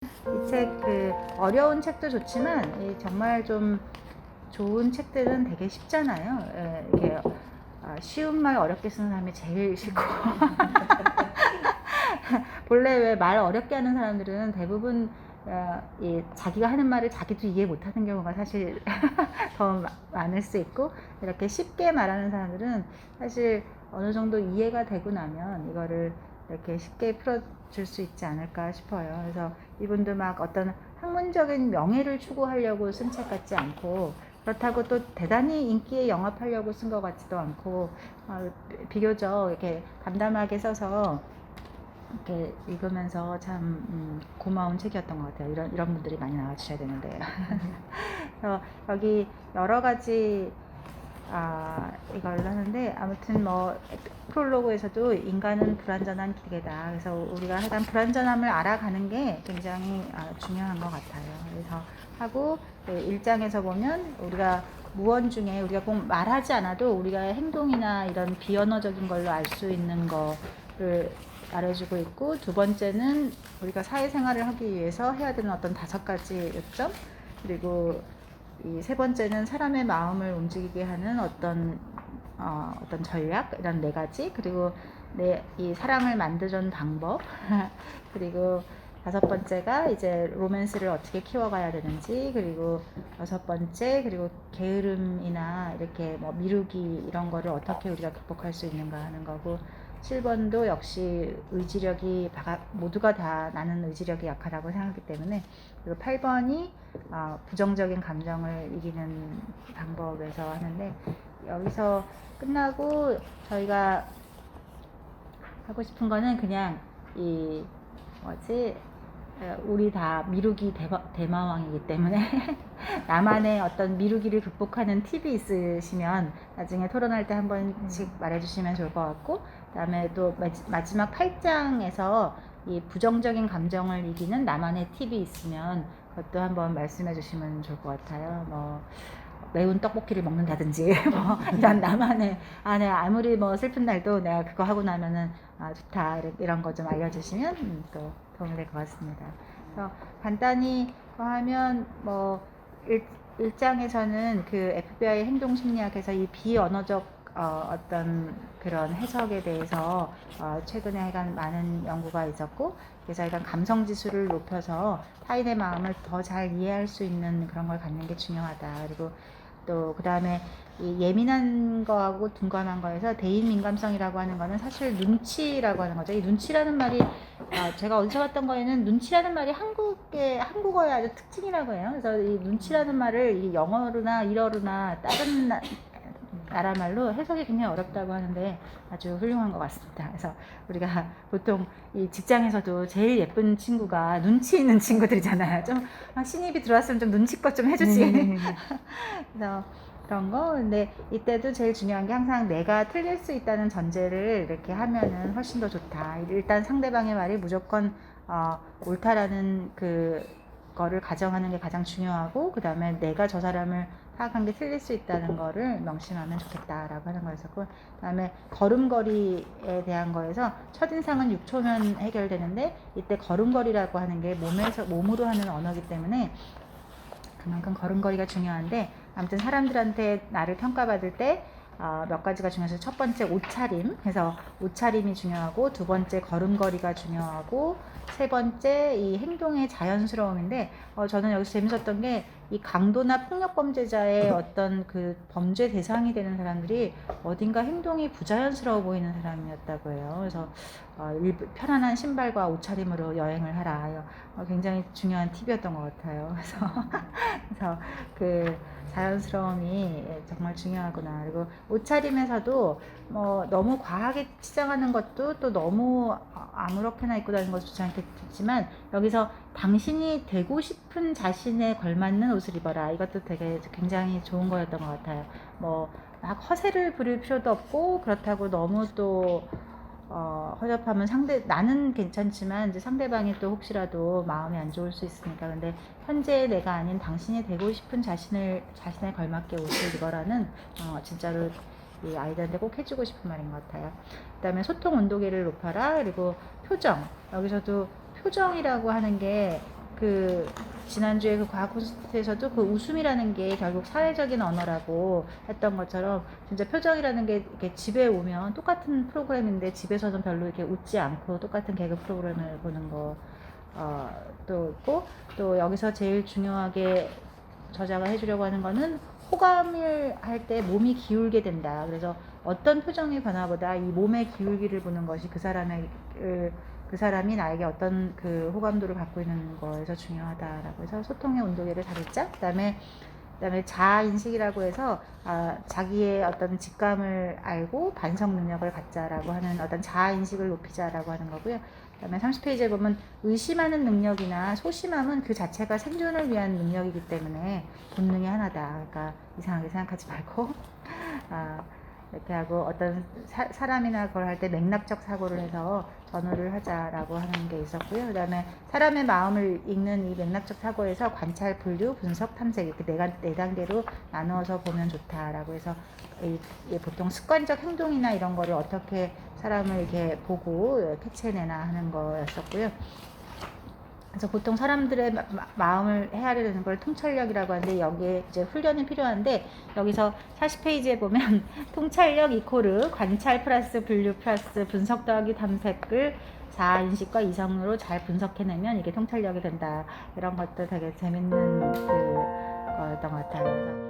이 책 어려운 책도 좋지만 정말 좀 좋은 책들은 되게 쉽잖아요. 이게 쉬운 말 어렵게 쓰는 사람이 제일 싫고 본래 왜 말 어렵게 하는 사람들은 대부분 자기가 하는 말을 자기도 이해 못하는 경우가 사실 더 많을 수 있고, 이렇게 쉽게 말하는 사람들은 사실 어느 정도 이해가 되고 나면 이거를 이렇게 쉽게 풀어줄 수 있지 않을까 싶어요. 그래서 이분도 막 어떤 학문적인 명예를 추구하려고 쓴 책 같지 않고, 그렇다고 또 대단히 인기에 영합하려고 쓴 것 같지도 않고, 비교적 이렇게 담담하게 써서 이렇게 읽으면서 참 고마운 책이었던 것 같아요. 이런 분들이 많이 나와주셔야 되는데. 그래서 여기 여러 가지 이걸 하는데, 아무튼 뭐 프롤로그에서도 인간은 불완전한 기계다. 그래서 우리가 하여간 불완전함을 알아가는 게 굉장히 중요한 것 같아요. 그래서 하고 1장에서 보면 우리가 무언 중에 우리가 꼭 말하지 않아도 우리가 행동이나 이런 비언어적인 걸로 알 수 있는 거를 말해주고 있고, 두 번째는 우리가 사회생활을 하기 위해서 해야 되는 어떤 5가지 요점, 그리고 이 세 번째는 사람의 마음을 움직이게 하는 어떤 전략, 이런 4가지, 그리고 이 사랑을 만드는 방법 그리고 5번째가 이제 로맨스를 어떻게 키워가야 되는지, 그리고 6번째, 그리고 게으름이나 이렇게 뭐 미루기 이런 거를 어떻게 우리가 극복할 수 있는가 하는 거고, 7번도 역시 의지력이 모두가 다 나는 의지력이 약하다고 생각하기 때문에, 그리고 8번이 부정적인 감정을 이기는 방법에서 하는데, 여기서 끝나고 저희가 하고 싶은 거는 그냥 우리 다 미루기 대마왕이기 때문에 나만의 어떤 미루기를 극복하는 팁이 있으시면 나중에 토론할 때 한 번씩 말해주시면 좋을 것 같고, 그 다음에 또 마지막 8장에서 이 부정적인 감정을 이기는 나만의 팁이 있으면 그것도 한번 말씀해 주시면 좋을 것 같아요. 뭐 매운 떡볶이를 먹는다든지 뭐 이런 나만의 내가 아무리 뭐 슬픈 날도 내가 그거 하고 나면은 좋다, 이런 거 좀 알려주시면 또 도움이 될 것 같습니다. 그래서 간단히 하면 뭐 1장에서는 그 FBI 행동심리학에서 이 비언어적 어떤 그런 해석에 대해서 최근에 하여간 많은 연구가 있었고, 그래서 약간 감성 지수를 높여서 타인의 마음을 더 잘 이해할 수 있는 그런 걸 갖는 게 중요하다. 그리고 또 그 다음에 이 예민한 거하고 둔감한 거에서 대인 민감성이라고 하는 거는 사실 눈치라고 하는 거죠. 이 눈치라는 말이 제가 어디서 봤던 거에는 눈치라는 말이 한국어의 아주 특징이라고 해요. 그래서 이 눈치라는 말을 이 영어로나 일어로나 다른 나라 말로 해석이 굉장히 어렵다고 하는데 아주 훌륭한 것 같습니다. 그래서 우리가 보통 이 직장에서도 제일 예쁜 친구가 눈치 있는 친구들이잖아요. 좀 신입이 들어왔으면 좀 눈치껏 좀 해주지. 그래서 그런 거. 근데 이때도 제일 중요한 게 항상 내가 틀릴 수 있다는 전제를 이렇게 하면은 훨씬 더 좋다. 일단 상대방의 말이 무조건 옳다라는 거를 가정하는 게 가장 중요하고, 그 다음에 내가 저 사람을 파악한 게 틀릴 수 있다는 거를 명심하면 좋겠다라고 하는 거였었고, 그 다음에 걸음걸이에 대한 거에서 첫인상은 6초면 해결되는데, 이때 걸음걸이라고 하는 게 몸으로 하는 언어이기 때문에 그만큼 걸음걸이가 중요한데, 아무튼 사람들한테 나를 평가받을 때 몇 가지가 중요해서, 첫 번째 옷차림, 그래서 옷차림이 중요하고, 두 번째 걸음걸이가 중요하고, 세 번째 이 행동의 자연스러움인데, 저는 여기서 재밌었던 게 이 강도나 폭력범죄자의 어떤 그 범죄 대상이 되는 사람들이 어딘가 행동이 부자연스러워 보이는 사람이었다고 해요. 그래서 편안한 신발과 옷차림으로 여행을 하라. 굉장히 중요한 팁이었던 것 같아요. 그래서 그 자연스러움이 정말 중요하구나. 그리고 옷차림에서도 뭐 너무 과하게 치장하는 것도 또 너무 아무렇게나 입고 다니는 것도 좋지 않겠지만, 여기서 당신이 되고 싶은 자신에 걸맞는 옷을 입어라. 이것도 되게 굉장히 좋은 거였던 것 같아요. 뭐 막 허세를 부릴 필요도 없고, 그렇다고 너무 또 허접하면 나는 괜찮지만 이제 상대방이 또 혹시라도 마음이 안 좋을 수 있으니까. 근데 현재 내가 아닌 당신이 되고 싶은 자신에 걸맞게 옷을 입어라는 진짜로 이 아이들한테 꼭 해주고 싶은 말인 것 같아요. 그 다음에 소통 온도계를 높여라. 그리고 표정, 여기서도 표정이라고 하는 게 그 지난주에 그 과학 콘서트에서도 그 웃음이라는 게 결국 사회적인 언어라고 했던 것처럼 진짜 표정이라는 게 이렇게 집에 오면 똑같은 프로그램인데 집에서는 별로 이렇게 웃지 않고 똑같은 개그 프로그램을 보는 거 또 있고, 또 여기서 제일 중요하게 저자가 해주려고 하는 거는 호감을 할 때 몸이 기울게 된다. 그래서 어떤 표정의 변화보다 이 몸의 기울기를 보는 것이 그 사람이 나에게 어떤 그 호감도를 갖고 있는 거에서 중요하다라고 해서 소통의 온도계를 다뤘자. 그다음에 자아 인식이라고 해서 자기의 어떤 직감을 알고 반성 능력을 갖자라고 하는 어떤 자아 인식을 높이자라고 하는 거고요. 그다음에 30페이지에 보면 의심하는 능력이나 소심함은 그 자체가 생존을 위한 능력이기 때문에 본능의 하나다. 그러니까 이상하게 생각하지 말고 이렇게 하고 어떤 사람이나 그걸 할 때 맥락적 사고를 해서 전후를 하자라고 하는 게 있었고요. 그다음에 사람의 마음을 읽는 이 맥락적 사고에서 관찰, 분류, 분석, 탐색 이렇게 네 단계로 나누어서 보면 좋다라고 해서 보통 습관적 행동이나 이런 거를 어떻게 사람을 이렇게 보고 캐치해내나 하는 거였었고요. 그래서 보통 사람들의 마음을 헤아리는 걸 통찰력이라고 하는데 여기에 이제 훈련이 필요한데 여기서 40페이지에 보면 통찰력 이코르 관찰 플러스 분류 플러스 분석 더하기 탐색을 자아인식과 이성으로 잘 분석해내면 이게 통찰력이 된다. 이런 것도 되게 재밌는 거였던 것 같아요.